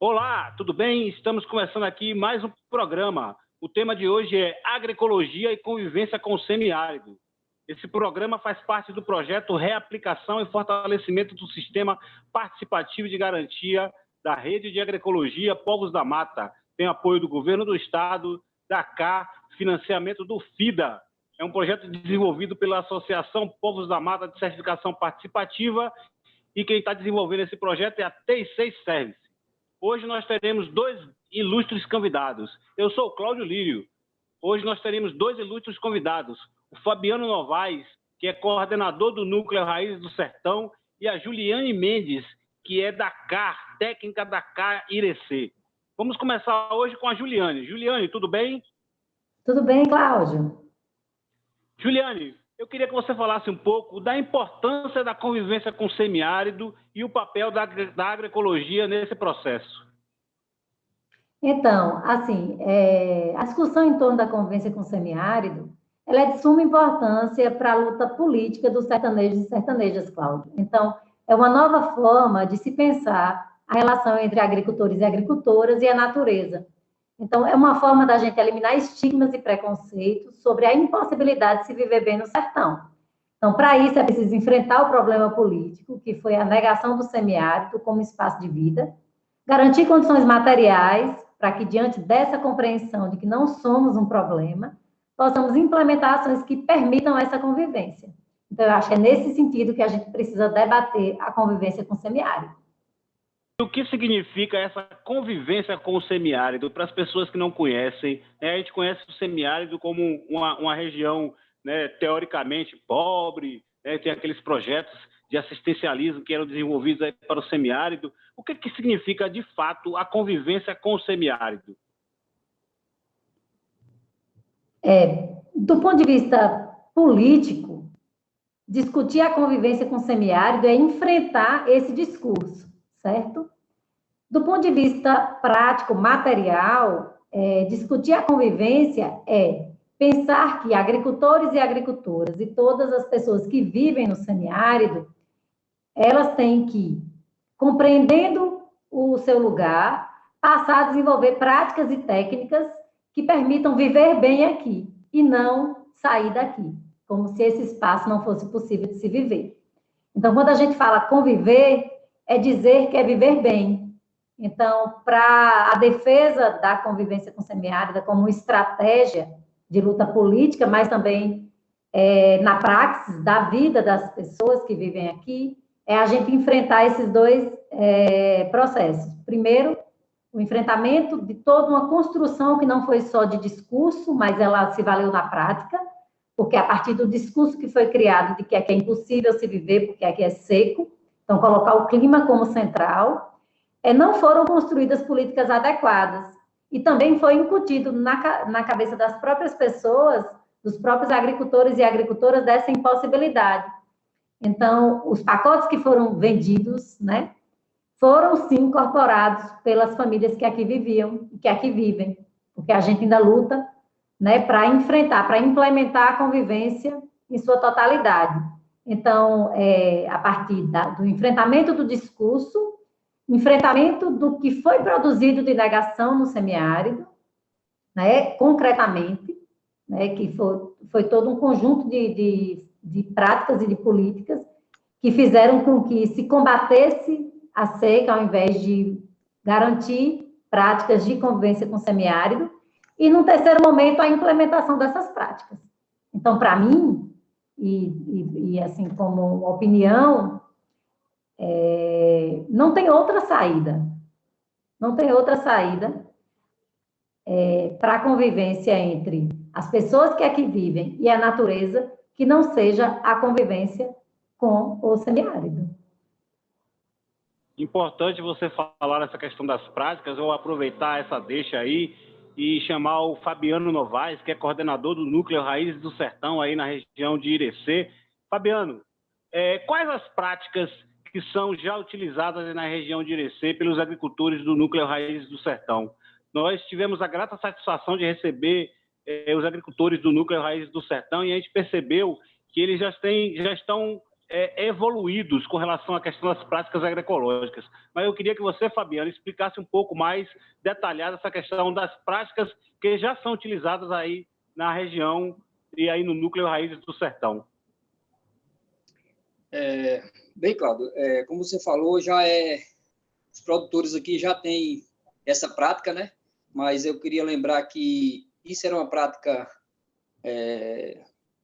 Olá, tudo bem? Estamos começando aqui mais um programa. O tema de hoje é agroecologia e convivência com o semiárido. Esse programa faz parte do projeto Reaplicação e Fortalecimento do Sistema Participativo de Garantia da Rede de Agroecologia Povos da Mata. Tem apoio do Governo do Estado, da CA, financiamento do FIDA. É um projeto desenvolvido pela Associação Povos da Mata de Certificação Participativa e quem está desenvolvendo esse projeto é a T6 Service. Hoje nós teremos dois ilustres convidados. Eu sou o Cláudio Lírio. Hoje nós teremos dois ilustres convidados. O Fabiano Novaes, que é coordenador do Núcleo Raízes do Sertão, e a Juliane Mendes, que é da CAR, técnica da CAR Irecê. Vamos começar hoje com a Juliane. Juliane, tudo bem? Tudo bem, Cláudio. Juliane, eu queria que você falasse um pouco da importância da convivência com o semiárido e o papel da agroecologia nesse processo. Então, assim, a discussão em torno da convivência com o semiárido, ela é de suma importância para a luta política dos sertanejos e sertanejas, Cláudio. Então, é uma nova forma de se pensar a relação entre agricultores e agricultoras e a natureza. Então, é uma forma da gente eliminar estigmas e preconceitos sobre a impossibilidade de se viver bem no sertão. Então, para isso, é preciso enfrentar o problema político, que foi a negação do semiárido como espaço de vida, garantir condições materiais para que, diante dessa compreensão de que não somos um problema, possamos implementar ações que permitam essa convivência. Então, eu acho que é nesse sentido que a gente precisa debater a convivência com o semiárido. O que significa essa convivência com o semiárido para as pessoas que não conhecem? A gente conhece o semiárido como uma região, né, teoricamente pobre, né, tem aqueles projetos de assistencialismo que eram desenvolvidos aí para o semiárido. O que significa, de fato, a convivência com o semiárido? Do ponto de vista político, discutir a convivência com o semiárido é enfrentar esse discurso, certo? Do ponto de vista prático, material, discutir a convivência é pensar que agricultores e agricultoras e todas as pessoas que vivem no semiárido, elas têm que, compreendendo o seu lugar, passar a desenvolver práticas e técnicas que permitam viver bem aqui e não sair daqui, como se esse espaço não fosse possível de se viver. Então, quando a gente fala conviver, é dizer que é viver bem. Então, para a defesa da convivência com semiárida como estratégia de luta política, mas também na praxis da vida das pessoas que vivem aqui, é a gente enfrentar esses dois processos. Primeiro, o enfrentamento de toda uma construção que não foi só de discurso, mas ela se valeu na prática, porque a partir do discurso que foi criado de que aqui é impossível se viver, porque aqui é seco, então colocar o clima como central, não foram construídas políticas adequadas. E também foi incutido na cabeça das próprias pessoas, dos próprios agricultores e agricultoras, dessa impossibilidade. Então, os pacotes que foram vendidos, né, foram, sim, incorporados pelas famílias que aqui viviam e que aqui vivem, porque a gente ainda luta, né, para enfrentar, para implementar a convivência em sua totalidade. Então, a partir do enfrentamento do discurso, enfrentamento do que foi produzido de negação no semiárido, né, concretamente, né, que foi todo um conjunto de práticas e de políticas que fizeram com que se combatesse a seca, ao invés de garantir práticas de convivência com o semiárido, e, num terceiro momento, a implementação dessas práticas. Então, para mim, e assim, como opinião, não tem outra saída. Não tem outra saída para a convivência entre as pessoas que aqui vivem e a natureza que não seja a convivência com o semiárido. Importante você falar nessa questão das práticas. Eu vou aproveitar essa deixa aí e chamar o Fabiano Novaes, que é coordenador do Núcleo Raízes do Sertão, aí na região de Irecê. Fabiano, quais as práticas que são já utilizadas na região de Irecê pelos agricultores do Núcleo Raízes do Sertão? Nós tivemos a grata satisfação de receber os agricultores do Núcleo Raízes do Sertão e a gente percebeu que eles já estão evoluídos com relação à questão das práticas agroecológicas. Mas eu queria que você, Fabiano, explicasse um pouco mais detalhada essa questão das práticas que já são utilizadas aí na região e aí no núcleo Raízes do Sertão. Bem, Cláudio, como você falou, os produtores aqui já têm essa prática, né? Mas eu queria lembrar que isso era uma prática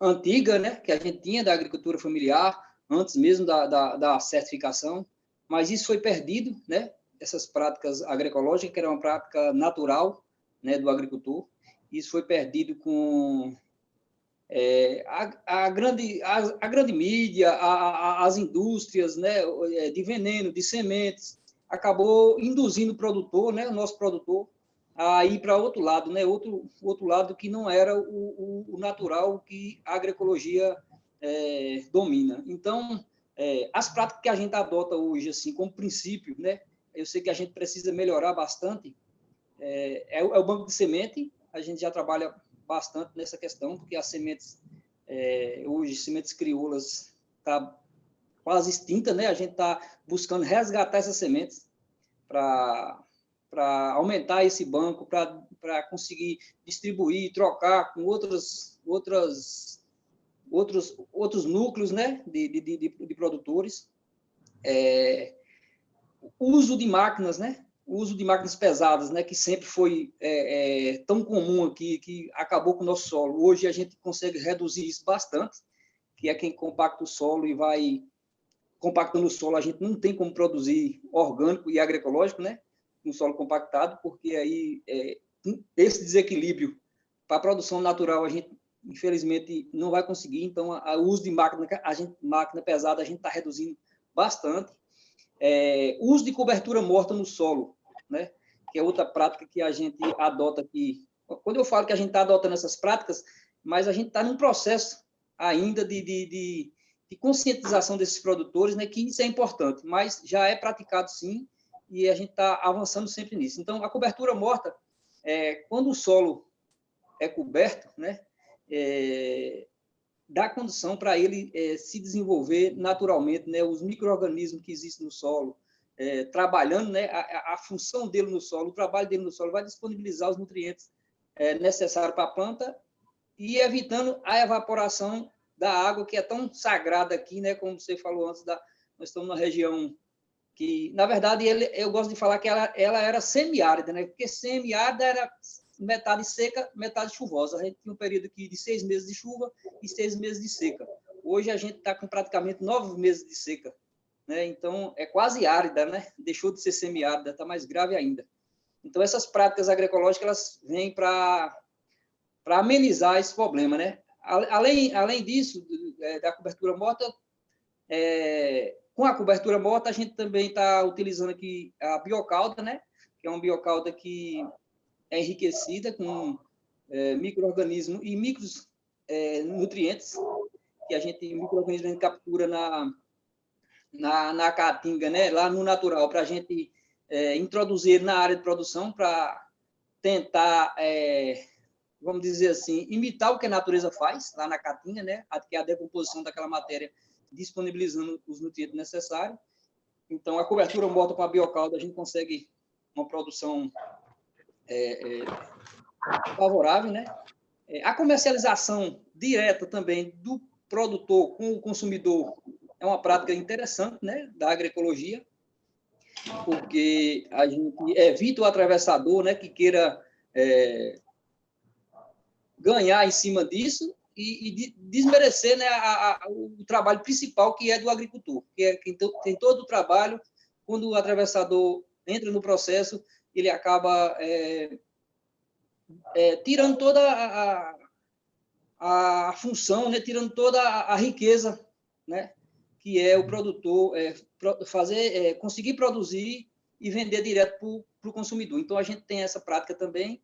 antiga, né? Que a gente tinha da agricultura familiar, antes mesmo da certificação, mas isso foi perdido, né? Essas práticas agroecológicas, que era uma prática natural, né, do agricultor, isso foi perdido com a grande mídia, as indústrias, né, de veneno, de sementes, acabou induzindo o produtor, né, o nosso produtor, a ir para outro lado, né, outro lado que não era o natural que a agroecologia domina. Então, as práticas que a gente adota hoje, assim, como princípio, né, eu sei que a gente precisa melhorar bastante, é o banco de semente, a gente já trabalha bastante nessa questão, porque as sementes, hoje, sementes crioulas, está quase extinta, né? A gente está buscando resgatar essas sementes para aumentar esse banco, para conseguir distribuir, trocar com outros núcleos, né? de produtores. O uso de máquinas, né? O uso de máquinas pesadas, né, que sempre foi tão comum aqui, que acabou com o nosso solo. Hoje a gente consegue reduzir isso bastante, que é quem compacta o solo e vai compactando o solo. A gente não tem como produzir orgânico e agroecológico, né, no solo compactado, porque aí esse desequilíbrio para a produção natural a gente, infelizmente, não vai conseguir. Então, o uso de máquina pesada a gente está reduzindo bastante. O uso de cobertura morta no solo, né? Que é outra prática que a gente adota aqui. Quando eu falo que a gente está adotando essas práticas, mas a gente está num processo ainda de conscientização desses produtores, né? Que isso é importante, mas já é praticado sim, e a gente está avançando sempre nisso. Então, a cobertura morta, quando o solo é coberto, né? Dá condição para ele se desenvolver naturalmente, né? Os micro-organismos que existem no solo, trabalhando, né? A função dele no solo, o trabalho dele no solo vai disponibilizar os nutrientes necessários para a planta e evitando a evaporação da água, que é tão sagrada aqui, né? Como você falou antes, nós estamos numa região que, na verdade, eu gosto de falar que ela era semiárida, né? Porque semiárida era metade seca, metade chuvosa. A gente tinha um período aqui de 6 meses de chuva e 6 meses de seca. Hoje a gente está com praticamente 9 meses de seca, né? Então, é quase árida, né? Deixou de ser semiárida, está mais grave ainda. Então, essas práticas agroecológicas, elas vêm para amenizar esse problema, né? Além disso, da cobertura morta, com a cobertura morta, a gente também está utilizando aqui a biocalda, né? Que é uma biocalda que é enriquecida com micro-organismos e nutrientes que micro-organismos a gente captura na caatinga, né? Lá no natural, para a gente introduzir na área de produção, para tentar, vamos dizer assim, imitar o que a natureza faz lá na caatinga, né? Que é a decomposição daquela matéria, disponibilizando os nutrientes necessários. Então, a cobertura morta com a biocalda, a gente consegue uma produção favorável, né? A comercialização direta também do produtor com o consumidor é uma prática interessante, né, da agroecologia, porque a gente evita o atravessador, né, que queira ganhar em cima disso e desmerecer, né, o trabalho principal, que é do agricultor, que é quem tem todo o trabalho. Quando o atravessador entra no processo, ele acaba tirando toda a função, né? Tirando toda a riqueza, né? Que é o produtor conseguir produzir e vender direto para o consumidor. Então, a gente tem essa prática também,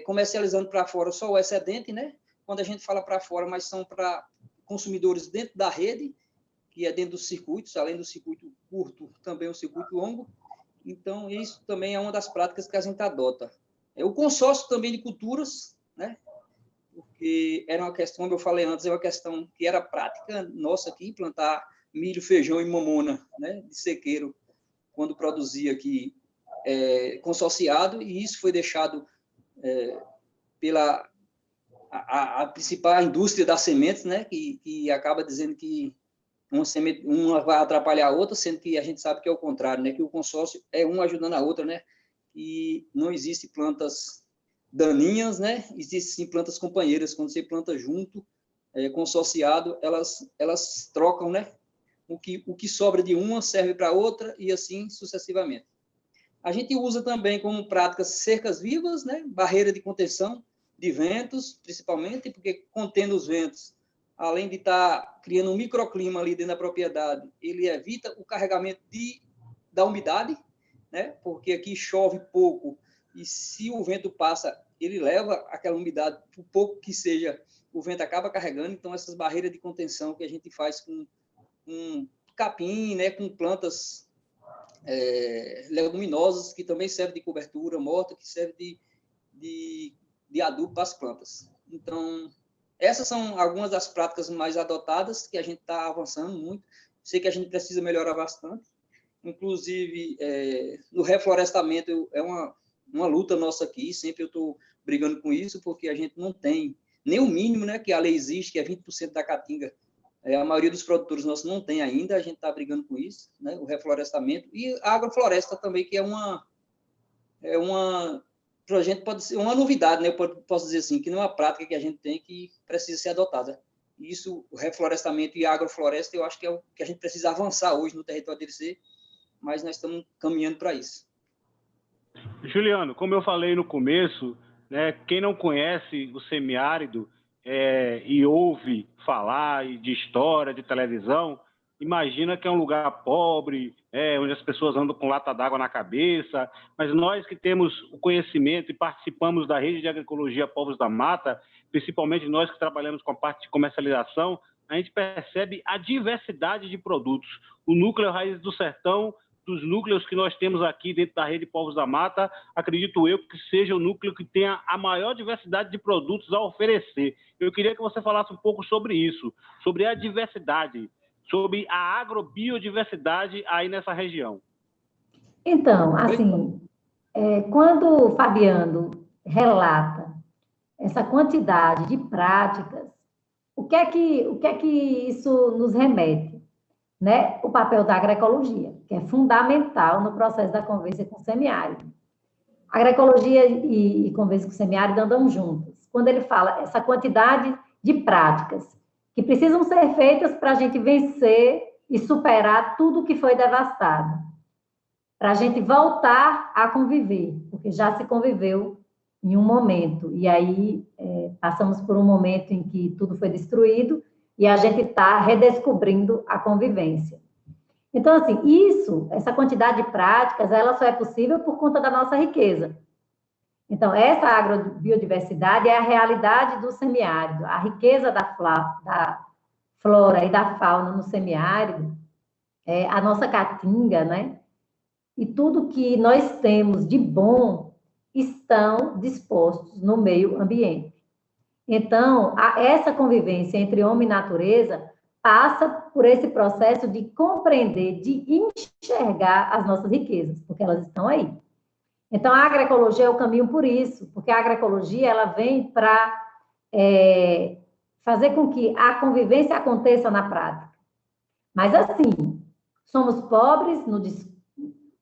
comercializando para fora só o excedente, né? Quando a gente fala para fora, mas são para consumidores dentro da rede, que é dentro dos circuitos, além do circuito curto, também o circuito longo. Então, isso também é uma das práticas que a gente adota. O consórcio também de culturas, né? Porque era uma questão, como eu falei antes, é uma questão que era prática nossa aqui, plantar milho, feijão e mamona, né, de sequeiro, quando produzia aqui consorciado, e isso foi deixado pela a principal indústria das sementes, né, que acaba dizendo que uma vai atrapalhar a outra, sendo que a gente sabe que é o contrário, né, que o consórcio é uma ajudando a outra, né, e não existe plantas daninhas, né, existem sim plantas companheiras. Quando você planta junto, consorciado, elas trocam, né, o que sobra de uma serve para outra e assim sucessivamente. A gente usa também como práticas cercas vivas, né, barreira de contenção de ventos, principalmente, porque contendo os ventos, além de estar criando um microclima ali dentro da propriedade, ele evita o carregamento da umidade, né, porque aqui chove pouco, e se o vento passa, ele leva aquela umidade, por pouco que seja, o vento acaba carregando. Então, essas barreiras de contenção que a gente faz com capim, né, com plantas leguminosas, que também serve de cobertura, morta, que serve de adubo para as plantas. Então, essas são algumas das práticas mais adotadas, que a gente está avançando muito. Sei que a gente precisa melhorar bastante. Inclusive, no reflorestamento, é uma luta nossa aqui, sempre eu estou brigando com isso, porque a gente não tem nem o mínimo, né, que a lei existe, que é 20% da caatinga. A maioria dos produtores nossos não tem ainda, a gente está brigando com isso, né, o reflorestamento. E a agrofloresta também, que é uma para a gente pode ser uma novidade, né, eu posso dizer assim, que não é uma prática que a gente tem, que precisa ser adotada. Isso, o reflorestamento e a agrofloresta, eu acho que é o que a gente precisa avançar hoje no território DLC, mas nós estamos caminhando para isso. Juliano, como eu falei no começo, né, quem não conhece o semiárido e ouve falar de história, de televisão, imagina que é um lugar pobre, onde as pessoas andam com lata d'água na cabeça, mas nós que temos o conhecimento e participamos da rede de agroecologia Povos da Mata, principalmente nós que trabalhamos com a parte de comercialização, a gente percebe a diversidade de produtos. O núcleo Raízes do Sertão, dos núcleos que nós temos aqui dentro da rede Povos da Mata, acredito eu que seja o núcleo que tenha a maior diversidade de produtos a oferecer. Eu queria que você falasse um pouco sobre isso, sobre a diversidade, sobre a agrobiodiversidade aí nessa região. Então, assim, quando o Fabiano relata essa quantidade de práticas, o que é que isso nos remete? Né? O papel da agroecologia, que é fundamental no processo da convivência com o semiárido. Agroecologia e convivência com o semiárido andam juntas. Quando ele fala essa quantidade de práticas que precisam ser feitas para a gente vencer e superar tudo que foi devastado, para a gente voltar a conviver, porque já se conviveu em um momento, e aí passamos por um momento em que tudo foi destruído, e a gente está redescobrindo a convivência. Então, assim, essa quantidade de práticas, ela só é possível por conta da nossa riqueza. Então, essa agrobiodiversidade é a realidade do semiárido. A riqueza da flora e da fauna no semiárido, a nossa caatinga, né? E tudo que nós temos de bom estão dispostos no meio ambiente. Então, essa convivência entre homem e natureza passa por esse processo de compreender, de enxergar as nossas riquezas, porque elas estão aí. Então, a agroecologia é o caminho por isso, porque a agroecologia ela vem para fazer com que a convivência aconteça na prática. Mas, assim, somos pobres,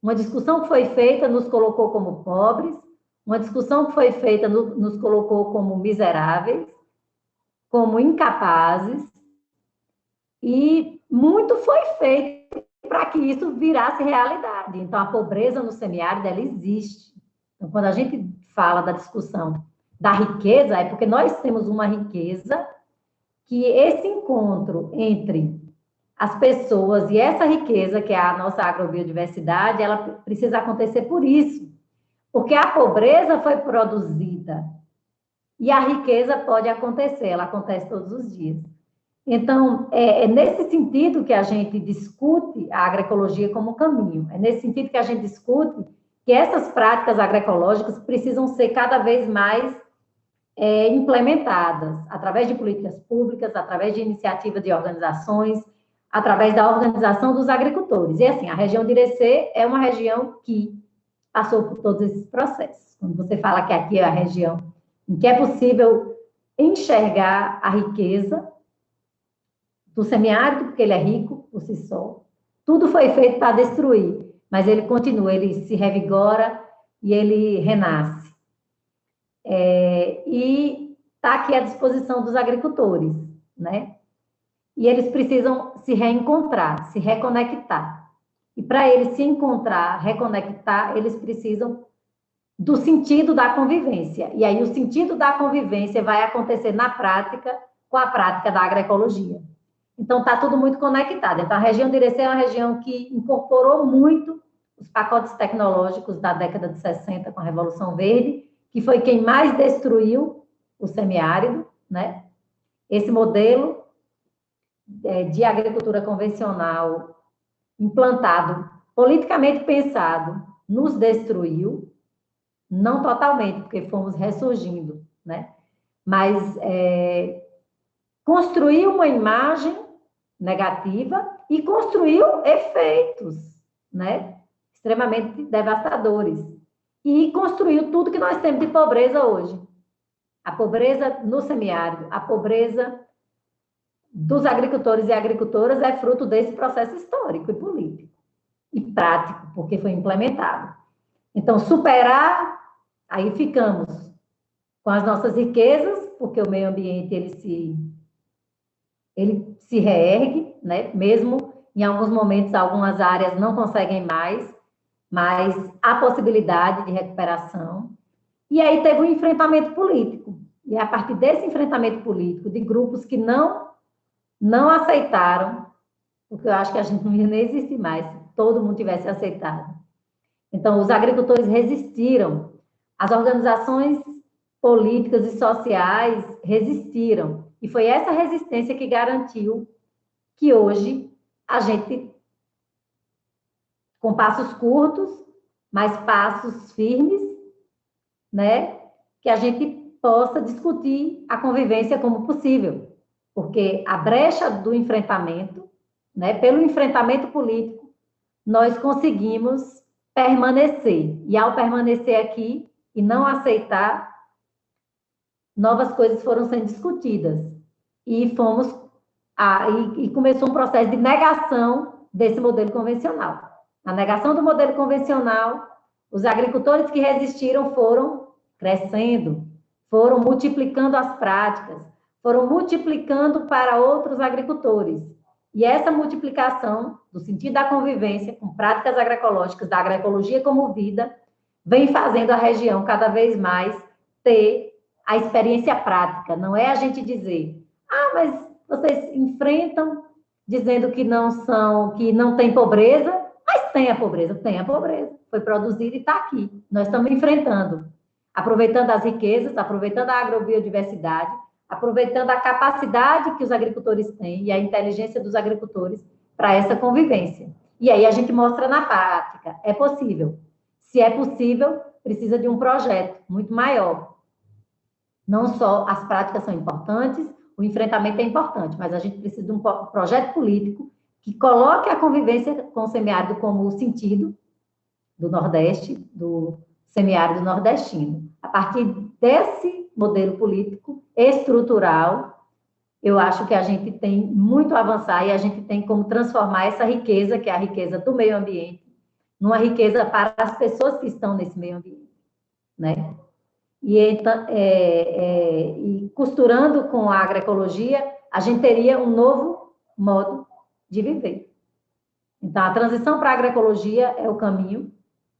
uma discussão que foi feita nos colocou como pobres, uma discussão que foi feita nos colocou como miseráveis, como incapazes, e muito foi feito para que isso virasse realidade. Então, a pobreza no semiárido, ela existe. Então, quando a gente fala da discussão da riqueza, é porque nós temos uma riqueza que esse encontro entre as pessoas e essa riqueza, que é a nossa agrobiodiversidade, ela precisa acontecer por isso. Porque a pobreza foi produzida e a riqueza pode acontecer, ela acontece todos os dias. Então, é nesse sentido que a gente discute a agroecologia como caminho, é nesse sentido que a gente discute que essas práticas agroecológicas precisam ser cada vez mais implementadas, através de políticas públicas, através de iniciativas de organizações, através da Organização dos Agricultores. E, assim, a região de Irecê é uma região que passou por todos esses processos. Quando você fala que aqui é a região em que é possível enxergar a riqueza do semiárido, porque ele é rico por si só, tudo foi feito para destruir, mas ele continua, ele se revigora e ele renasce. E está aqui à disposição dos agricultores, né? E eles precisam se reencontrar, se reconectar. E para eles se encontrar, reconectar, eles precisam do sentido da convivência. E aí o sentido da convivência vai acontecer na prática, com a prática da agroecologia. Então, está tudo muito conectado. Então, a região de Irecê é uma região que incorporou muito os pacotes tecnológicos da década de 60, com a Revolução Verde, que foi quem mais destruiu o semiárido, né? Esse modelo de agricultura convencional implantado, politicamente pensado, nos destruiu, não totalmente, porque fomos ressurgindo, né? Mas construiu uma imagem negativa e construiu efeitos, né? Extremamente devastadores. E construiu tudo que nós temos de pobreza hoje. A pobreza no semiárido, a pobreza dos agricultores e agricultoras é fruto desse processo histórico e político. E prático, porque foi implementado. Então, superar, aí ficamos com as nossas riquezas, porque o meio ambiente ele se reergue, né? Mesmo em alguns momentos, algumas áreas não conseguem mais, mas há possibilidade de recuperação. E aí teve um enfrentamento político. E a partir desse enfrentamento político, de grupos que não aceitaram, porque eu acho que a gente não ia nem existir mais se todo mundo tivesse aceitado. Então, os agricultores resistiram, as organizações políticas e sociais resistiram. E foi essa resistência que garantiu que hoje a gente, com passos curtos, mas passos firmes, né, que a gente possa discutir a convivência como possível. Porque a brecha do enfrentamento, né, pelo enfrentamento político, nós conseguimos permanecer. E ao permanecer aqui e não aceitar, novas coisas foram sendo discutidas. E começou um processo de negação desse modelo convencional. A negação do modelo convencional, os agricultores que resistiram foram crescendo, foram multiplicando as práticas, foram multiplicando para outros agricultores. E essa multiplicação, do sentido da convivência, com práticas agroecológicas, da agroecologia como vida, vem fazendo a região cada vez mais ter a experiência prática. Não é a gente dizer, mas vocês enfrentam dizendo que não tem pobreza, mas tem a pobreza, foi produzida e está aqui. Nós estamos enfrentando, aproveitando as riquezas, aproveitando a agrobiodiversidade, aproveitando a capacidade que os agricultores têm e a inteligência dos agricultores para essa convivência. E aí a gente mostra na prática, é possível. Se é possível, precisa de um projeto muito maior. Não só as práticas são importantes, o enfrentamento é importante, mas a gente precisa de um projeto político que coloque a convivência com o semiárido como o sentido do Nordeste, do semiárido nordestino. A partir desse modelo político estrutural, eu acho que a gente tem muito a avançar e a gente tem como transformar essa riqueza, que é a riqueza do meio ambiente, numa riqueza para as pessoas que estão nesse meio ambiente, né? E costurando com a agroecologia, a gente teria um novo modo de viver. Então, a transição para a agroecologia é o caminho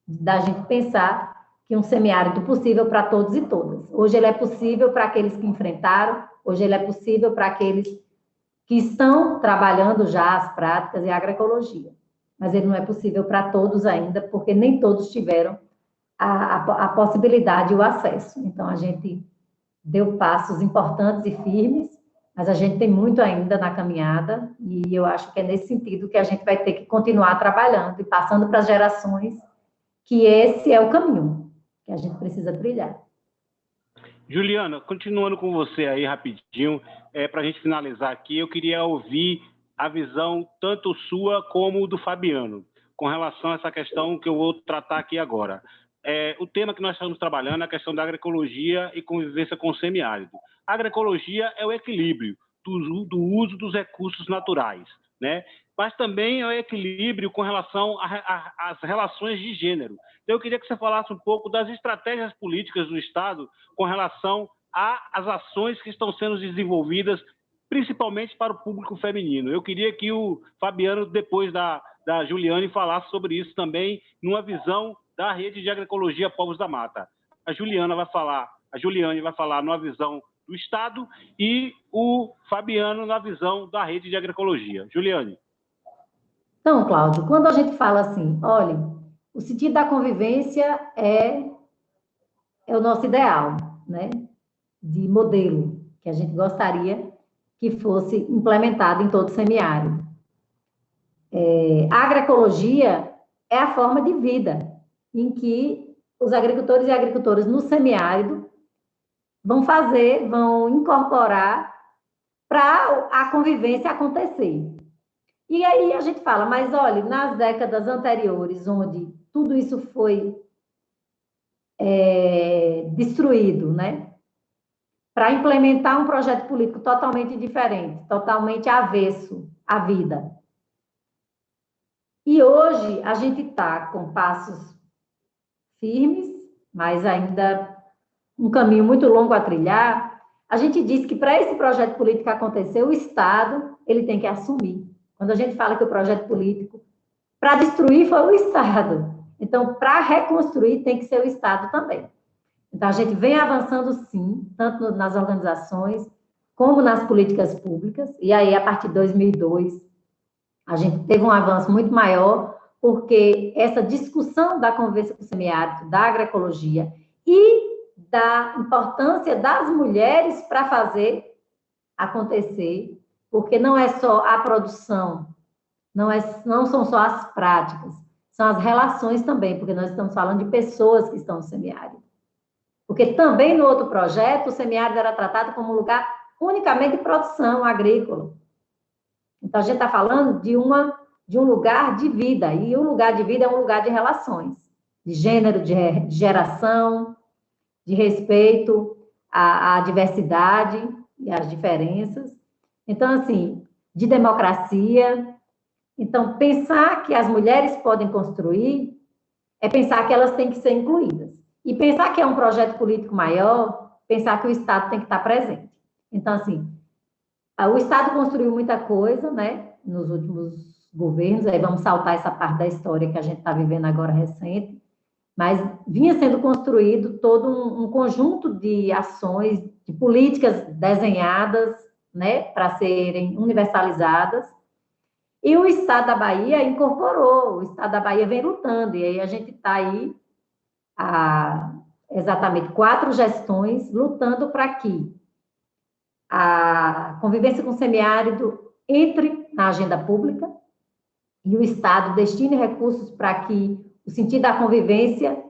da gente pensar que um semiárido possível para todos e todas. Hoje ele é possível para aqueles que enfrentaram, hoje ele é possível para aqueles que estão trabalhando já as práticas e a agroecologia. Mas ele não é possível para todos ainda, porque nem todos tiveram a possibilidade e o acesso. Então, a gente deu passos importantes e firmes, mas a gente tem muito ainda na caminhada, e eu acho que é nesse sentido que a gente vai ter que continuar trabalhando e passando para as gerações que esse é o caminho que a gente precisa trilhar. Juliana, continuando com você aí rapidinho, para a gente finalizar aqui, eu queria ouvir a visão tanto sua como do Fabiano, com relação a essa questão que eu vou tratar aqui agora. O tema que nós estamos trabalhando é a questão da agroecologia e convivência com o semiárido. A agroecologia é o equilíbrio do uso dos recursos naturais, né? Mas também é o equilíbrio com relação às relações de gênero. Então, eu queria que você falasse um pouco das estratégias políticas do Estado com relação às ações que estão sendo desenvolvidas, principalmente para o público feminino. Eu queria que o Fabiano, depois da Juliane, falasse sobre isso também, numa visão da Rede de Agroecologia Povos da Mata. A Juliane vai falar numa visão do Estado e o Fabiano na visão da Rede de Agroecologia. Juliane. Então, Cláudio, quando a gente fala assim, olha, o sentido da convivência é o nosso ideal, né? De modelo, que a gente gostaria que fosse implementado em todo o semiárido. A agroecologia é a forma de vida em que os agricultores e agricultoras no semiárido vão incorporar para a convivência acontecer. E aí a gente fala, mas olha, nas décadas anteriores, onde tudo isso foi destruído, né? Para implementar um projeto político totalmente diferente, totalmente avesso à vida. E hoje a gente está com passos firmes, mas ainda um caminho muito longo a trilhar. A gente diz que para esse projeto político acontecer, o Estado ele tem que assumir. Quando a gente fala que o projeto político, para destruir, foi o Estado. Então, para reconstruir, tem que ser o Estado também. Então, a gente vem avançando, sim, tanto nas organizações, como nas políticas públicas. E aí, a partir de 2002, a gente teve um avanço muito maior, porque essa discussão da convivência com o semiárido, da agroecologia e da importância das mulheres para fazer acontecer, porque não é só a produção, não são só as práticas, são as relações também, porque nós estamos falando de pessoas que estão no semiárido. Porque também no outro projeto, o semiárido era tratado como um lugar unicamente de produção agrícola. Então, a gente está falando de um lugar de vida, e o lugar de vida é um lugar de relações, de gênero, de geração, de respeito à diversidade e às diferenças. Então, assim, de democracia. Então, pensar que as mulheres podem construir é pensar que elas têm que ser incluídas. E pensar que é um projeto político maior, pensar que o Estado tem que estar presente. Então, assim, o Estado construiu muita coisa, né, nos últimos governos, aí vamos saltar essa parte da história que a gente está vivendo agora recente, mas vinha sendo construído todo um conjunto de ações, de políticas desenhadas, né, para serem universalizadas, e o Estado da Bahia incorporou, o Estado da Bahia vem lutando, e aí a gente está aí há exatamente 4 gestões lutando para que a convivência com o semiárido entre na agenda pública e o Estado destine recursos para que o sentido da convivência,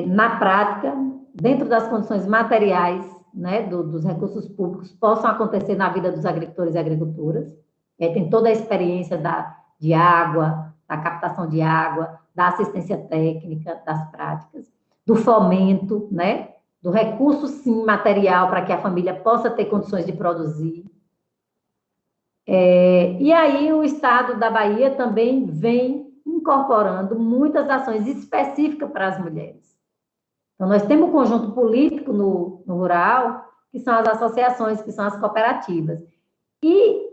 na prática, dentro das condições materiais, né, dos recursos públicos, possam acontecer na vida dos agricultores e agricultoras. E aí tem toda a experiência de água, da captação de água, da assistência técnica, das práticas, do fomento, né, do recurso, sim, material, para que a família possa ter condições de produzir. E aí o Estado da Bahia também vem incorporando muitas ações específicas para as mulheres. Então, nós temos um conjunto político no rural, que são as associações, que são as cooperativas. E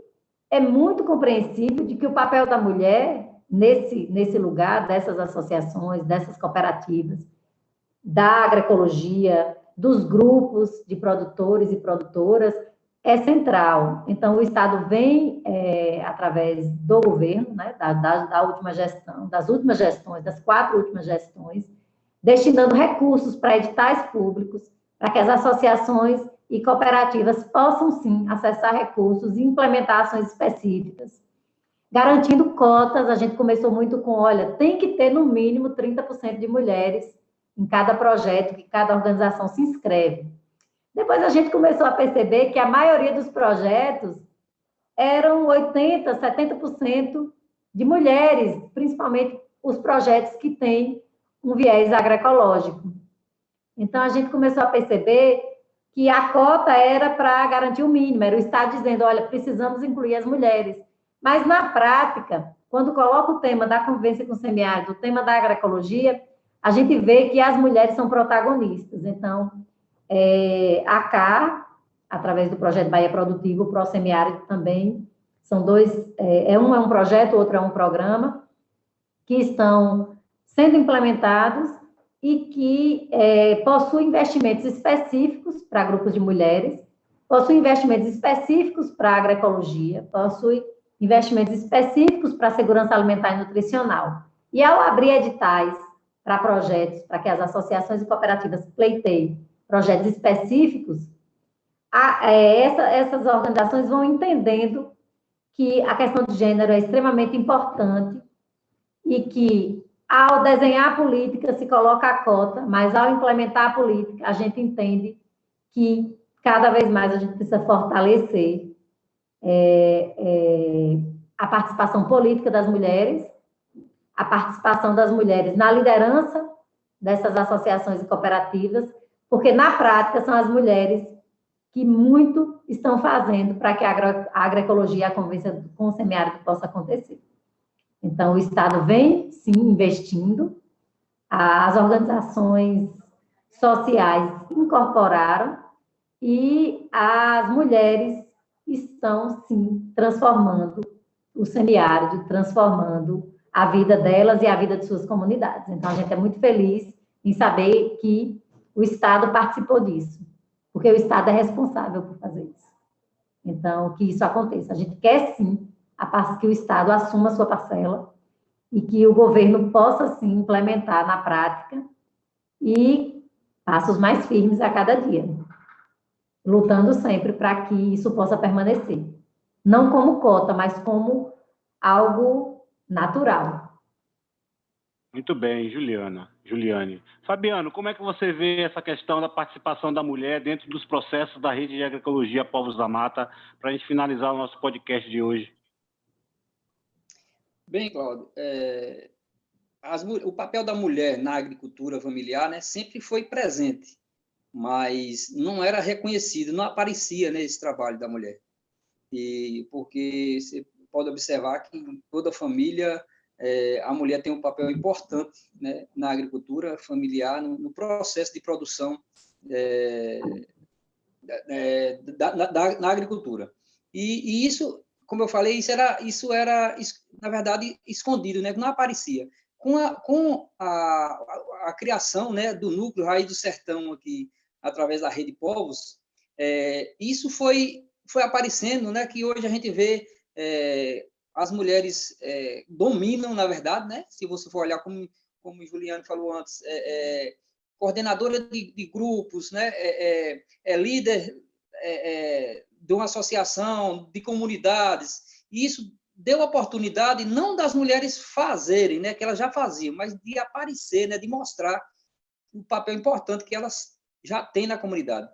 é muito compreensível de que o papel da mulher, nesse lugar, dessas associações, dessas cooperativas, da agroecologia, dos grupos de produtores e produtoras, é central. Então, o Estado vem, através do governo, né, da última gestão, das últimas gestões, das 4 últimas gestões, destinando recursos para editais públicos, para que as associações e cooperativas possam, sim, acessar recursos e implementar ações específicas, garantindo cotas. A gente começou muito com, olha, tem que ter no mínimo 30% de mulheres em cada projeto que cada organização se inscreve. Depois a gente começou a perceber que a maioria dos projetos eram 80%, 70% de mulheres, principalmente os projetos que têm um viés agroecológico. Então, a gente começou a perceber que a cota era para garantir o mínimo, era o Estado dizendo, olha, precisamos incluir as mulheres. Mas, na prática, quando coloca o tema da convivência com o semiárido, o tema da agroecologia, a gente vê que as mulheres são protagonistas. Então, a CAR, através do projeto Bahia Produtivo, o Pró-Semiárido também, são dois, um é um projeto, o outro é um programa, que estão sendo implementados e que possuem investimentos específicos para grupos de mulheres, possuem investimentos específicos para a agroecologia, possuem investimentos específicos para a segurança alimentar e nutricional. E ao abrir editais para projetos, para que as associações e cooperativas pleiteiem projetos específicos, essas organizações vão entendendo que a questão de gênero é extremamente importante e que, ao desenhar a política, se coloca a cota, mas, ao implementar a política, a gente entende que, cada vez mais, a gente precisa fortalecer a participação política das mulheres, a participação das mulheres na liderança dessas associações e cooperativas, porque, na prática, são as mulheres que muito estão fazendo para que a agroecologia, a convivência com o semiárido possa acontecer. Então, o Estado vem, sim, investindo, as organizações sociais incorporaram e as mulheres estão, sim, transformando o semiárido, transformando a vida delas e a vida de suas comunidades. Então, a gente é muito feliz em saber que o Estado participou disso, porque o Estado é responsável por fazer isso. Então, que isso aconteça. A gente quer, sim, que o Estado assuma a sua parcela e que o governo possa, sim, implementar na prática e passos mais firmes a cada dia, lutando sempre para que isso possa permanecer. Não como cota, mas como algo natural. Muito bem, Juliane. Fabiano, como é que você vê essa questão da participação da mulher dentro dos processos da Rede de Agroecologia Povos da Mata, para a gente finalizar o nosso podcast de hoje? Bem, Cláudio, o papel da mulher na agricultura familiar, né, sempre foi presente, mas não era reconhecido, não aparecia nesse trabalho da mulher. E porque você pode observar que em toda família a mulher tem um papel importante, né, na agricultura familiar, no processo de produção na agricultura. E isso, como eu falei, isso era na verdade, escondido, né, não aparecia. Com a criação, né, do núcleo Raiz do Sertão aqui, através da Rede Povos, isso foi aparecendo, né, que hoje a gente vê as mulheres dominam, na verdade, né, se você for olhar como o Juliano falou antes, coordenadora de grupos, né, líder de uma associação, de comunidades, e isso deu oportunidade não das mulheres fazerem, né, que elas já faziam, mas de aparecer, né, de mostrar o papel importante que elas já têm na comunidade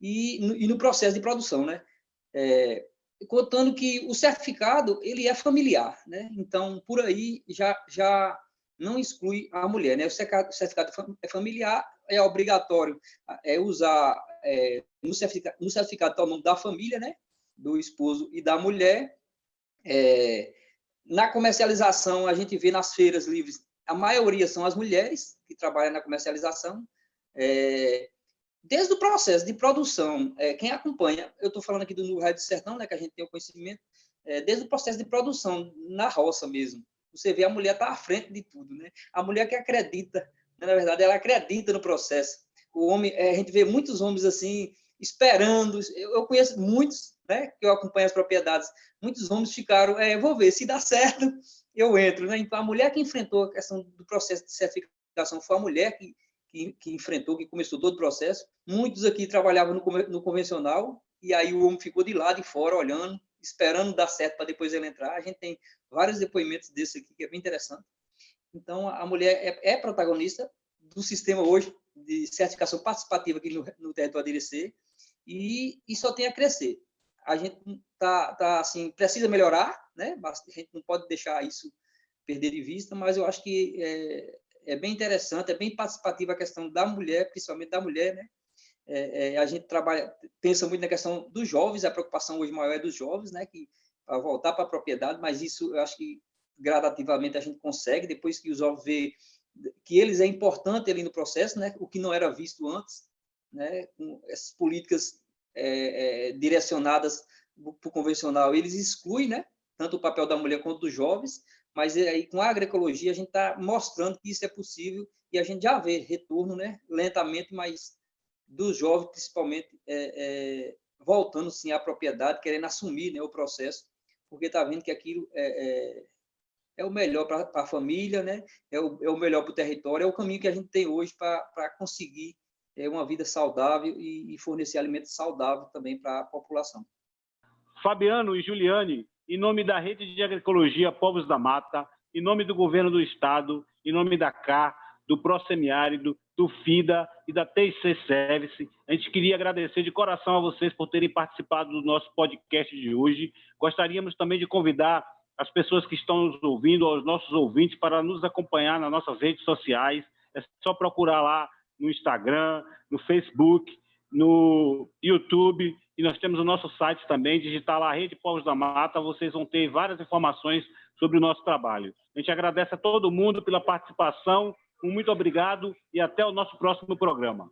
e no processo de produção, né? Contando que o certificado ele é familiar, né? Então por aí já não exclui a mulher, né? O certificado é familiar, é obrigatório usar no certificado está o nome da família, né? Do esposo e da mulher. Na comercialização, a gente vê nas feiras livres, a maioria são as mulheres que trabalham na comercialização. Desde o processo de produção, quem acompanha, eu estou falando aqui do Núcleo Raiz do Sertão, né, que a gente tem o conhecimento, desde o processo de produção, na roça mesmo, você vê a mulher está à frente de tudo, né? A mulher que acredita, né, na verdade, ela acredita no processo. O homem, a gente vê muitos homens assim, esperando, eu conheço muitos, né, que eu acompanho as propriedades, muitos homens ficaram, vou ver, se dá certo, eu entro, né? Então, a mulher que enfrentou a questão do processo de certificação foi a mulher que enfrentou, que começou todo o processo. Muitos aqui trabalhavam no convencional, e aí o homem ficou de lá, de fora, olhando, esperando dar certo para depois ele entrar. A gente tem vários depoimentos desse aqui, que é bem interessante. Então, a mulher é protagonista do sistema hoje de certificação participativa aqui no território de Irecê, e só tem a crescer. a gente assim, precisa melhorar, né? A gente não pode deixar isso perder de vista, mas eu acho que é bem interessante, é bem participativa a questão da mulher, principalmente da mulher, né? A gente pensa muito na questão dos jovens, a preocupação hoje maior é dos jovens, né? Que para voltar para a propriedade, mas isso eu acho que gradativamente a gente consegue, depois que os jovens vê que eles é importante ali no processo, né? O que não era visto antes, né? Com essas políticas direcionadas para o convencional, eles excluem, né? Tanto o papel da mulher quanto dos jovens, mas aí com a agroecologia a gente está mostrando que isso é possível e a gente já vê retorno, né? Lentamente, mas dos jovens, principalmente, voltando sim à propriedade, querendo assumir, né, o processo, porque está vendo que aquilo é o melhor para a família, né? É o melhor para o território, é o caminho que a gente tem hoje para conseguir uma vida saudável e fornecer alimentos saudáveis também para a população. Fabiano e Juliane, em nome da Rede de Agroecologia Povos da Mata, em nome do Governo do Estado, em nome da CAR, do Prosemiárido, do FIDA e da TIC Service, a gente queria agradecer de coração a vocês por terem participado do nosso podcast de hoje. Gostaríamos também de convidar as pessoas que estão nos ouvindo, aos nossos ouvintes, para nos acompanhar nas nossas redes sociais. É só procurar lá no Instagram, no Facebook, no YouTube, e nós temos o nosso site também, digitar lá Rede Povos da Mata, vocês vão ter várias informações sobre o nosso trabalho. A gente agradece a todo mundo pela participação, muito obrigado e até o nosso próximo programa.